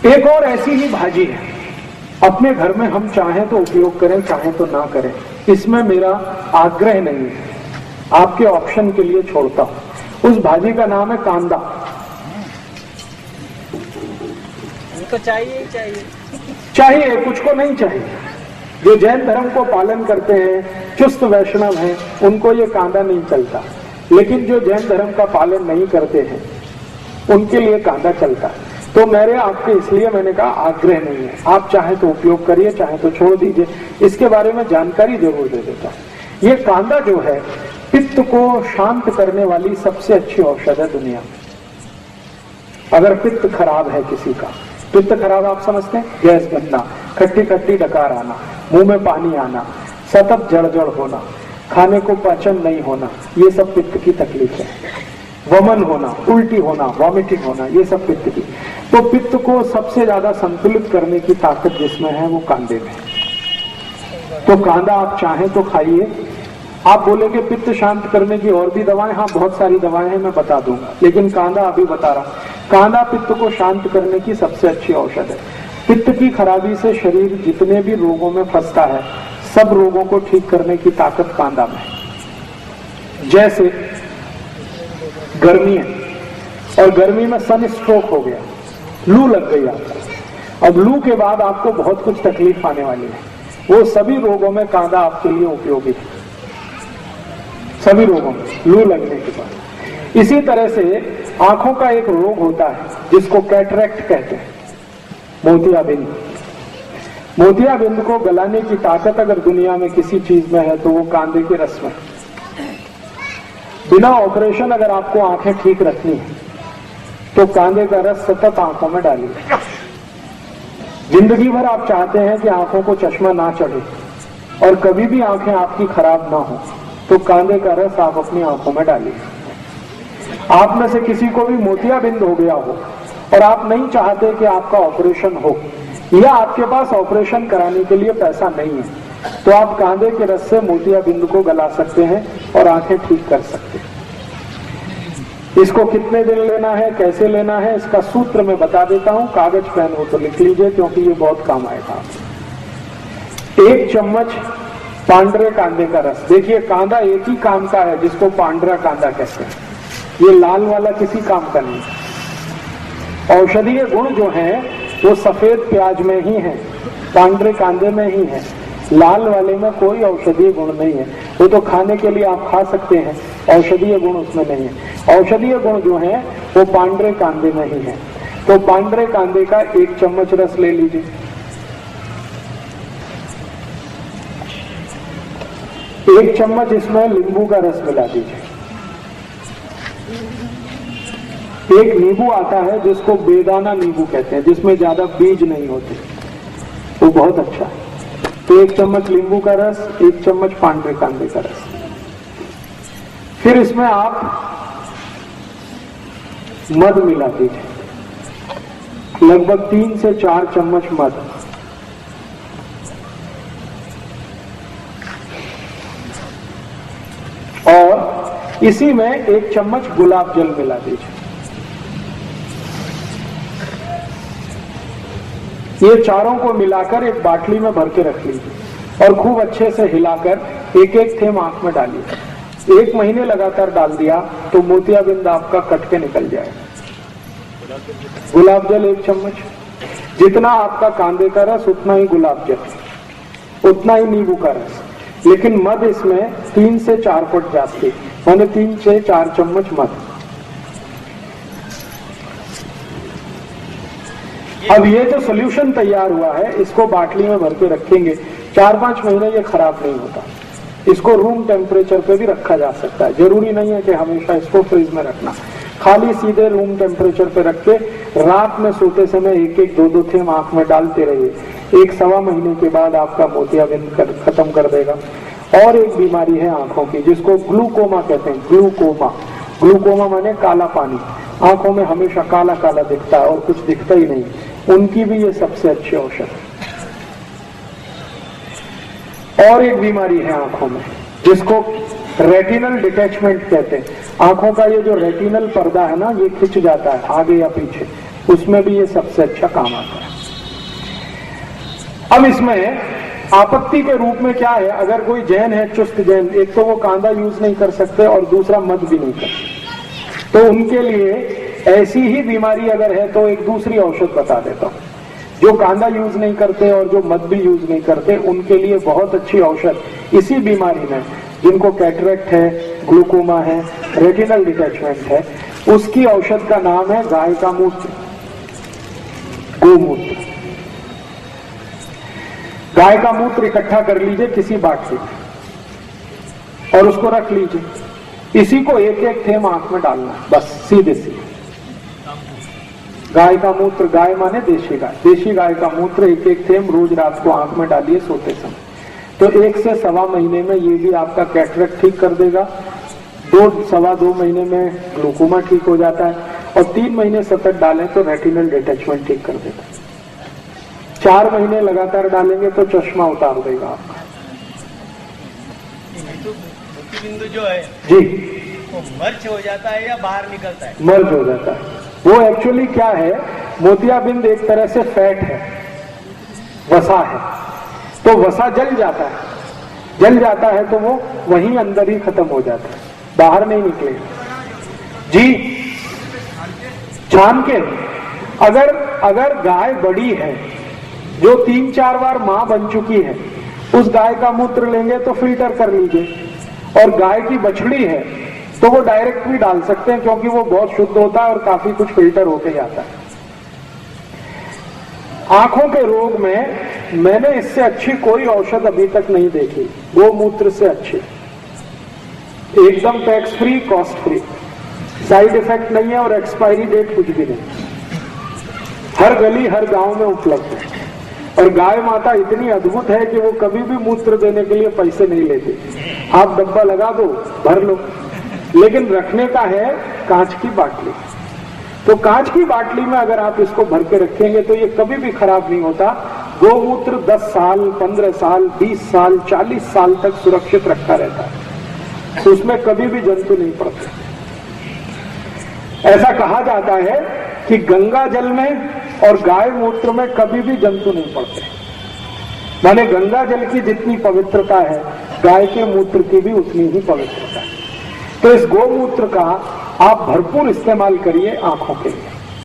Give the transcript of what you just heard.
एक और ऐसी ही भाजी है, अपने घर में हम चाहें तो उपयोग करें, चाहें तो ना करें, इसमें मेरा आग्रह नहीं है, आपके ऑप्शन के लिए छोड़ता हूं। उस भाजी का नाम है कांदा। उनको चाहिए ही चाहिए, चाहिए, कुछ को नहीं चाहिए। जो जैन धर्म को पालन करते हैं, चुस्त वैष्णव हैं, उनको ये कांदा नहीं चलता, लेकिन जो जैन धर्म का पालन नहीं करते हैं उनके लिए कांदा चलता है। तो मेरे आपके इसलिए मैंने कहा आग्रह नहीं है, आप चाहे तो उपयोग करिए, चाहे तो छोड़ दीजिए। इसके बारे में जानकारी जरूर दे देता हूं। ये कांदा जो है पित्त को शांत करने वाली सबसे अच्छी औषध है दुनिया में। अगर पित्त खराब है किसी का, पित्त खराब आप समझते हैं, गैस बनना, खट्टी खट्टी डकार आना, मुंह में पानी आना, सतत जड़ होना, खाने को पाचन नहीं होना, ये सब पित्त की तकलीफ है। वमन होना, उल्टी होना, वॉमिटिंग होना, ये सब पित्त की। तो पित्त को सबसे ज्यादा संतुलित करने की ताकत जिसमें है वो कांदे में। तो कांदा आप चाहें तो खाइए। आप बोलेंगे पित्त शांत करने की और भी दवाएं, हाँ बहुत सारी दवाएं हैं, मैं बता दूंगा, लेकिन कांदा अभी बता रहा हूं। कांदा पित्त को शांत करने की सबसे अच्छी औषध है। पित्त की खराबी से शरीर जितने भी रोगों में फंसता है, सब रोगों को ठीक करने की ताकत कांदा में है। जैसे गर्मी है और गर्मी में सन स्ट्रोक हो गया, लू लग गई आपको, अब लू के बाद आपको बहुत कुछ तकलीफ आने वाली है, वो सभी रोगों में कांदा आपके लिए उपयोगी है, सभी रोगों में लू लगने के बाद। इसी तरह से आंखों का एक रोग होता है जिसको कैटरेक्ट कहते हैं, मोतियाबिंद। मोतियाबिंद को गलाने की ताकत अगर दुनिया में किसी चीज में है तो वो कांदे के रस में। बिना ऑपरेशन अगर आपको आंखें ठीक रखनी है तो कांदे का रस सतत आंखों में डालिए। जिंदगी भर आप चाहते हैं कि आंखों को चश्मा ना चढ़े और कभी भी आंखें आपकी खराब ना हो, तो कांदे का रस आप अपनी आंखों में डालिए। आप में से किसी को भी मोतियाबिंद हो गया हो और आप नहीं चाहते कि आपका ऑपरेशन हो, या आपके पास ऑपरेशन कराने के लिए पैसा नहीं है, तो आप कांदे के रस से मोतियाबिंद को गला सकते हैं और आंखें ठीक कर सकते हैं। इसको कितने दिन लेना है, कैसे लेना है, इसका सूत्र मैं बता देता हूं। कागज पेन हो तो लिख लीजिए, क्योंकि ये बहुत काम आएगा। 1 चम्मच पांडरे कांदे का रस। देखिए कांदा एक ही काम का है जिसको पांडरा कांदा कहते हैं, ये लाल वाला किसी काम का नहीं। औषधीय गुण जो हैं वो सफेद प्याज में ही है, पांडरे कांदे में ही है, लाल वाले में कोई औषधीय गुण नहीं है। वो तो खाने के लिए आप खा सकते हैं, औषधीय गुण उसमें नहीं है। औषधीय गुण जो है वो पांडरे कांदे में ही है। तो पांडरे कांदे का 1 चम्मच रस ले लीजिए। एक चम्मच इसमें नींबू का रस मिला दीजिए। एक नींबू आता है जिसको बेदाना नींबू कहते हैं, जिसमें ज्यादा बीज नहीं होते, वो बहुत अच्छा है। तो 1 चम्मच नींबू का रस, 1 चम्मच पांडरे कांदे का रस। फिर इसमें आप मध मिला दीजिए, लगभग 3 से 4 चम्मच मध। और इसी में 1 चम्मच गुलाब जल मिला दीजिए। ये चारों को मिलाकर एक बाटली में भर के रख लीजिए और खूब अच्छे से हिलाकर एक एक थेम आंख में डालिए। 1 महीने लगातार डाल दिया तो मोतियाबिंद आपका कट के निकल जाएगा। गुलाब जल 1 चम्मच, जितना आपका कांदे का रस उतना ही गुलाब जल, उतना ही नींबू का रस, लेकिन मध इसमें 3 से 4 फुट जाती, माने 3 से 4 चम्मच मध। अब ये जो सोल्यूशन तैयार हुआ है इसको बाटली में भर के रखेंगे, 4-5 महीने ये खराब नहीं होता। इसको रूम टेम्परेचर पे भी रखा जा सकता है, जरूरी नहीं है कि हमेशा इसको फ्रिज में रखना। खाली सीधे रूम टेम्परेचर पे रख के रात में सोते समय 1-1, 2-2 थेम आंख में डालते रहिए। 1-1.25 महीने के बाद आपका मोतियाबिंद खत्म कर देगा। और एक बीमारी है आंखों की जिसको ग्लूकोमा कहते हैं। ग्लूकोमा, ग्लूकोमा माने काला पानी, आंखों में हमेशा काला काला दिखता है और कुछ दिखता ही नहीं, उनकी भी ये सबसे अच्छी औषध है। और एक बीमारी है आंखों में जिसको रेटिनल डिटैचमेंट कहते हैं। आंखों का ये जो रेटिनल पर्दा है ना, ये खिंच जाता है आगे या पीछे, उसमें भी ये सबसे अच्छा काम आता है। अब इसमें आपत्ति के रूप में क्या है, अगर कोई जैन है, चुस्त जैन, एक तो वो कांदा यूज नहीं कर सकते और दूसरा मद भी नहीं कर सकते, तो उनके लिए ऐसी ही बीमारी अगर है तो एक दूसरी औषध बता देता हूं। जो कांदा यूज नहीं करते और जो मद भी यूज नहीं करते, उनके लिए बहुत अच्छी औषध इसी बीमारी में, जिनको कैटरेक्ट है, ग्लूकोमा है, रेटिनल डिटैचमेंट है, उसकी औषध का नाम है गाय का मूत्र, गोमूत्र। गाय का मूत्र इकट्ठा कर लीजिए किसी बाटली में और उसको रख लीजिए। इसी को एक एक थेम आंख में डालना है, बस सीधे सीधे। गाय का मूत्र, गाय माने देशी गाय, देशी गाय का मूत्र एक एक थेम रोज रात को आंख में डालिए सोते समय। तो 1 से सवा महीने में ये भी आपका कैटरेक्ट ठीक कर देगा, 2 सवा 2 महीने में ग्लूकोमा ठीक हो जाता है, और 3 महीने सतत डालें तो रेटिनल डिटैचमेंट ठीक कर देगा। 4 महीने लगातार डालेंगे तो चश्मा उतार देगा आपका। तो मोतीबिंदु जो है जी, वो मर्ज हो जाता है या बाहर निकलता है? मर्ज हो जाता है। वो एक्चुअली क्या है, मोतियाबिंद एक तरह से फैट है, वसा है, तो वसा जल जाता है, जल जाता है तो वो वहीं अंदर ही खत्म हो जाता है, बाहर नहीं निकलेगा। जी, छान के अगर गाय बड़ी है जो 3-4 बार मां बन चुकी है, उस गाय का मूत्र लेंगे तो फिल्टर कर लीजिए, और गाय की बछड़ी है तो वो डायरेक्ट भी डाल सकते हैं, क्योंकि वो बहुत शुद्ध होता है और काफी कुछ फिल्टर होके जाता है। आंखों के रोग में मैंने इससे अच्छी कोई औषध अभी तक नहीं देखी, गोमूत्र से अच्छी, एकदम tax free, cost free, side effect नहीं है और एक्सपायरी डेट कुछ भी नहीं, हर गली हर गांव में उपलब्ध है। और गाय माता इतनी अद्भुत है कि वो कभी भी मूत्र देने के लिए पैसे नहीं लेती, आप डब्बा लगा दो, भर लो, लेकिन रखने का है कांच की बाटली। तो कांच की बाटली में अगर आप इसको भर के रखेंगे तो ये कभी भी खराब नहीं होता। गोमूत्र 10 साल, 15 साल, 20 साल, 40 साल तक सुरक्षित रखा रहता है, तो उसमें कभी भी जंतु नहीं पड़ते। ऐसा कहा जाता है कि गंगा जल में और गाय मूत्र में कभी भी जंतु नहीं पड़ते, माने गंगा जल की जितनी पवित्रता है, गाय के मूत्र की भी उतनी ही पवित्रता है। तो इस गोमूत्र का आप भरपूर इस्तेमाल करिए आंखों के लिए।